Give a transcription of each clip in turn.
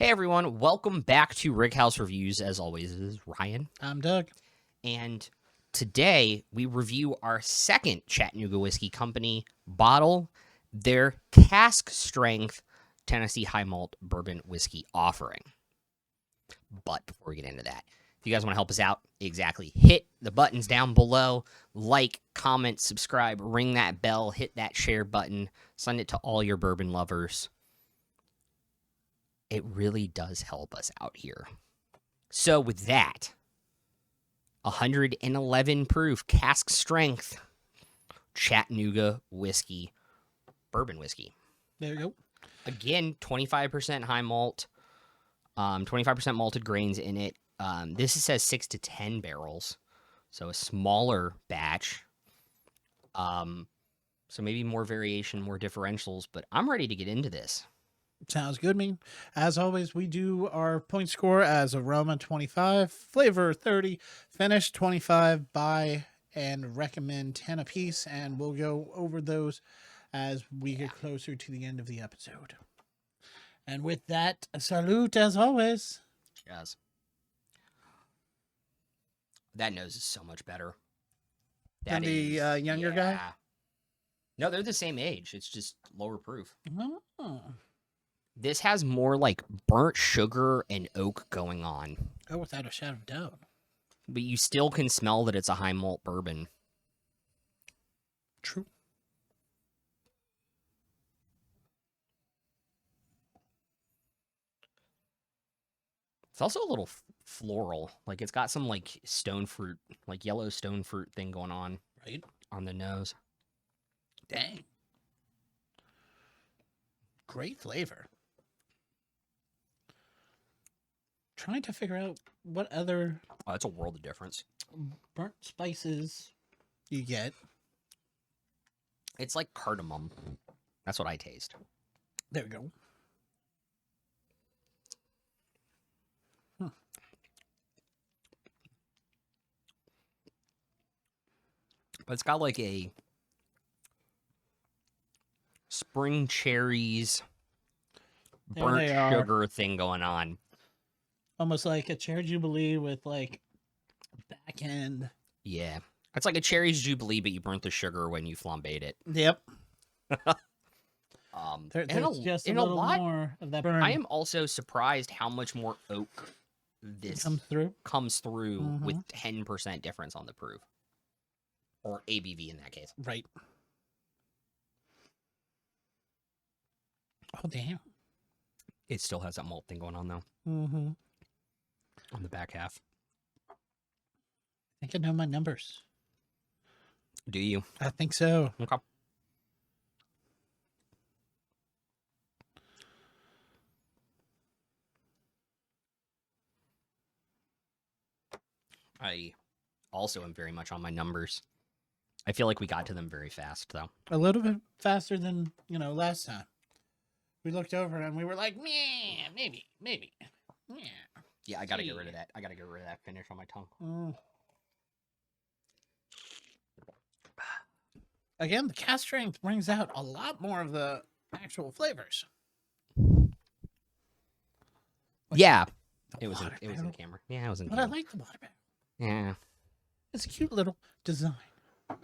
Hey everyone, welcome back to Rickhouse Reviews. As always, this is Ryan. I'm Doug. And today we review our second Chattanooga Whiskey Company bottle, their cask strength Tennessee High Malt bourbon whiskey offering. But before we get into that, if you guys want to help us out, exactly, hit the buttons down below, like, comment, subscribe, ring that bell, hit that share button, send it to all your bourbon lovers. It really does help us out here. So with that, 111 proof cask strength Chattanooga whiskey, bourbon whiskey. There you go. Again, 25% high malt, 25% malted grains in it. This says 6 to 10 barrels, so a smaller batch. So maybe more variation, more differentials, but I'm ready to get into this. Sounds good to me. As always, we do our point score as aroma 25, flavor 30, finish 25, buy and recommend 10 apiece, and we'll go over those as we get closer to the end of the episode. And with that, salute as always. Yes. That nose is so much better. Than the younger guy? No, they're the same age. It's just lower proof. Oh. This has more like burnt sugar and oak going on. Oh, without a shadow of doubt. But you still can smell that it's a high malt bourbon. True. It's also a little floral. Like it's got some like stone fruit, like yellow stone fruit thing going on. Right. On the nose. Dang. Great flavor. Trying to figure out what other Oh, it's a world of difference. burnt spices you get. It's like cardamom. That's what I taste. There we go. But it's got like a spring cherries, There burnt they are. sugar thing going on. Almost like a cherry jubilee with like back end. Yeah. It's like a cherries jubilee, but you burnt the sugar when you flambéed it. Yep. And There's just a little more of that burn. I am also surprised how much more oak this comes through with 10% difference on the proof. Or ABV in that case. Right. Oh, damn. It still has that malt thing going on, though. Mm-hmm. On the back half. I think I know my numbers. Do you? I think so. Okay. I also am very much on my numbers. I feel like we got to them very fast, though. A little bit faster than, last time. We looked over and we were like, meh, maybe. Yeah. Yeah, I gotta get rid of that. I gotta get rid of that finish on my tongue. Again, the cask strength brings out a lot more of the actual flavors. Yeah. It was in camera. Yeah, it was in But camera. I like the water barrel. Yeah. It's a cute little design.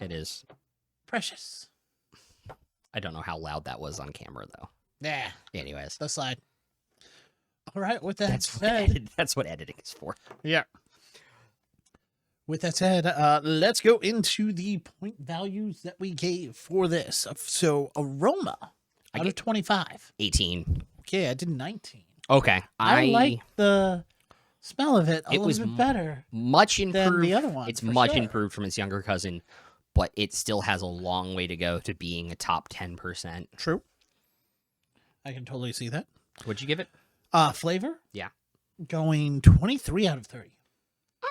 It is. Precious. I don't know how loud that was on camera, though. Yeah. Anyways. The slide. All right, with that That's said. That's what editing is for. Yeah. With that said, let's go into the point values that we gave for this. So, aroma out of 25. 18. Okay, I did 19. Okay. I like the smell of it a little bit better. Much improved. Than the other one. It's much improved from its younger cousin, but it still has a long way to go to being a top 10%. True. I can totally see that. What'd you give it? Flavor? Yeah. Going 23 out of 30.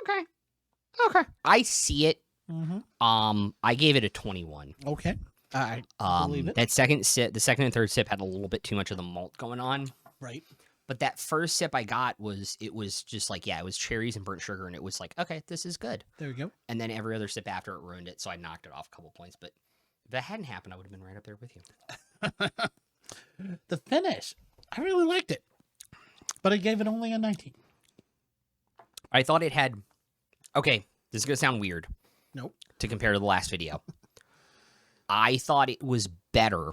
Okay. I see it. Mm-hmm. I gave it a 21. Okay. I believe it. That second sip, the second and third sip had a little bit too much of the malt going on. Right. But that first sip I got was just like, yeah, it was cherries and burnt sugar, and it was like, okay, this is good. There we go. And then every other sip after it ruined it, so I knocked it off a couple points. But if that hadn't happened, I would have been right up there with you. The finish. I really liked it. But I gave it only a 19. I thought it had. Okay, this is gonna sound weird. Nope. To compare to the last video, I thought it was better.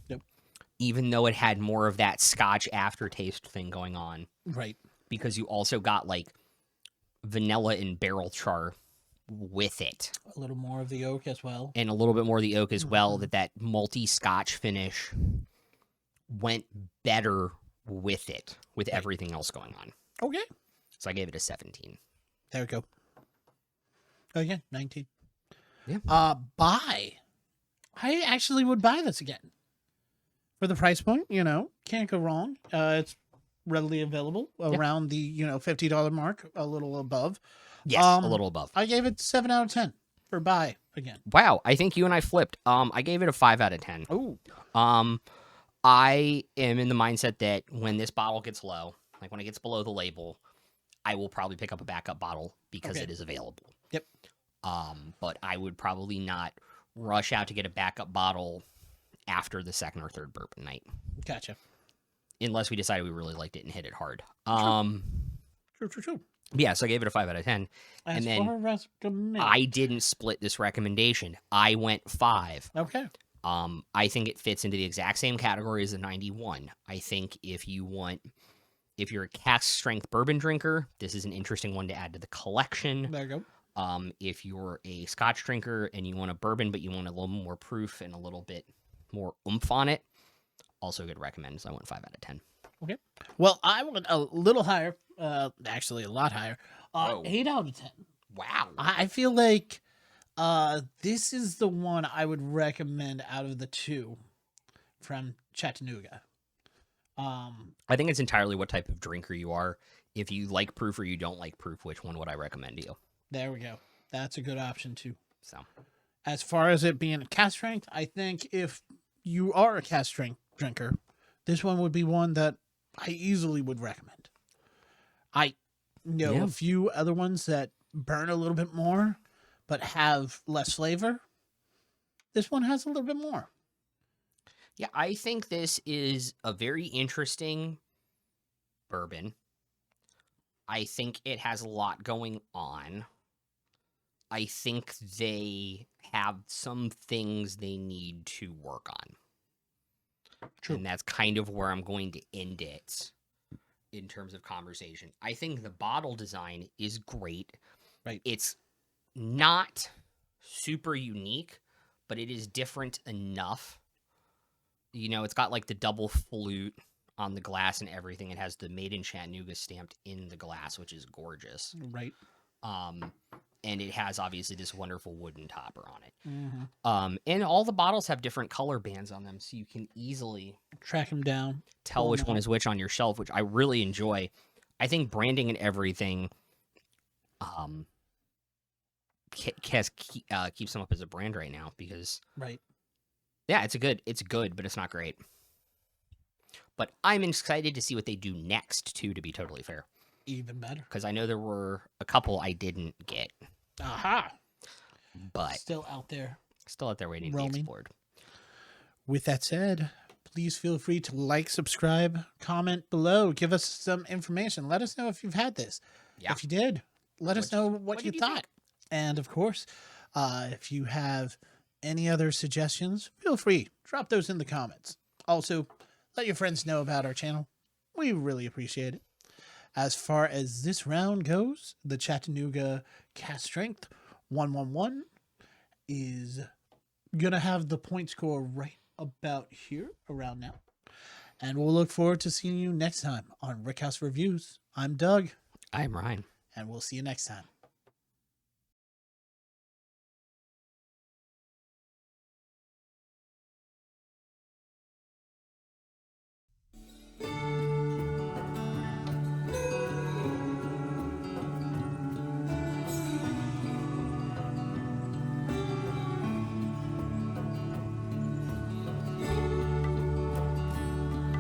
Nope. Even though it had more of that Scotch aftertaste thing going on, Right. because you also got like vanilla and barrel char with it, A little more of the oak as well. and a little bit more of the oak as well. That malty Scotch finish went better with it, with everything else going on. Okay. So I gave it a 17. There we go. Okay, 19. Yeah. Buy. I actually would buy this again. For the price point, can't go wrong. It's readily available around the, $50 mark, a little above. Yes, a little above. I gave it 7 out of 10 for buy again. Wow, I think you and I flipped. I gave it a 5 out of 10. Oh. I am in the mindset that when this bottle gets low, like when it gets below the label, I will probably pick up a backup bottle because it is available. Yep. But I would probably not rush out to get a backup bottle after the second or third bourbon night. Gotcha. Unless we decided we really liked it and hit it hard. True. Yeah, so I gave it a 5 out of 10. As and then far as I didn't split this recommendation. I went 5. Okay. I think it fits into the exact same category as the 91. I think if you're a cask strength bourbon drinker, this is an interesting one to add to the collection. There you go. If you're a Scotch drinker and you want a bourbon, but you want a little more proof and a little bit more oomph on it, also a good recommend. So I went 5 out of 10. Okay. Well, I went a little higher. Actually, a lot higher. 8 out of 10. Wow. I feel like this is the one I would recommend out of the two from Chattanooga. I think it's entirely what type of drinker you are. If you like proof or you don't like proof, which one would I recommend to you? There we go. That's a good option too. So, as far as it being a cask strength, I think if you are a cask strength drinker, this one would be one that I easily would recommend. I know a few other ones that burn a little bit more, but have less flavor. This one has a little bit more. yeah, I think this is a very interesting bourbon. I think it has a lot going on. I think they have some things they need to work on. True. And that's kind of where I'm going to end it in terms of conversation. I think the bottle design is great. Right. It's not super unique, but it is different enough. It's got like the double flute on the glass and everything. It has the Made in Chattanooga stamped in the glass, which is gorgeous. Right. And it has obviously this wonderful wooden topper on it. Mm-hmm. And all the bottles have different color bands on them, so you can easily track them down, tell which one is which on your shelf, which I really enjoy. I think branding and everything keeps them up as a brand right now because yeah, it's good, but it's not great. But I'm excited to see what they do next too, to be totally fair. Even better. Because I know there were a couple I didn't get. Aha. But still out there waiting roaming. to be explored. With that said, please feel free to like, subscribe, comment below, give us some information. Let us know if you've had this. Yeah. If you did, let us know what you thought. Think? And of course, if you have any other suggestions, feel free. Drop those in the comments. Also, let your friends know about our channel. We really appreciate it. As far as this round goes, the Chattanooga Cask Strength 111 is going to have the point score right about here, around now. And we'll look forward to seeing you next time on Rickhouse Reviews. I'm Doug. I'm Ryan. And we'll see you next time.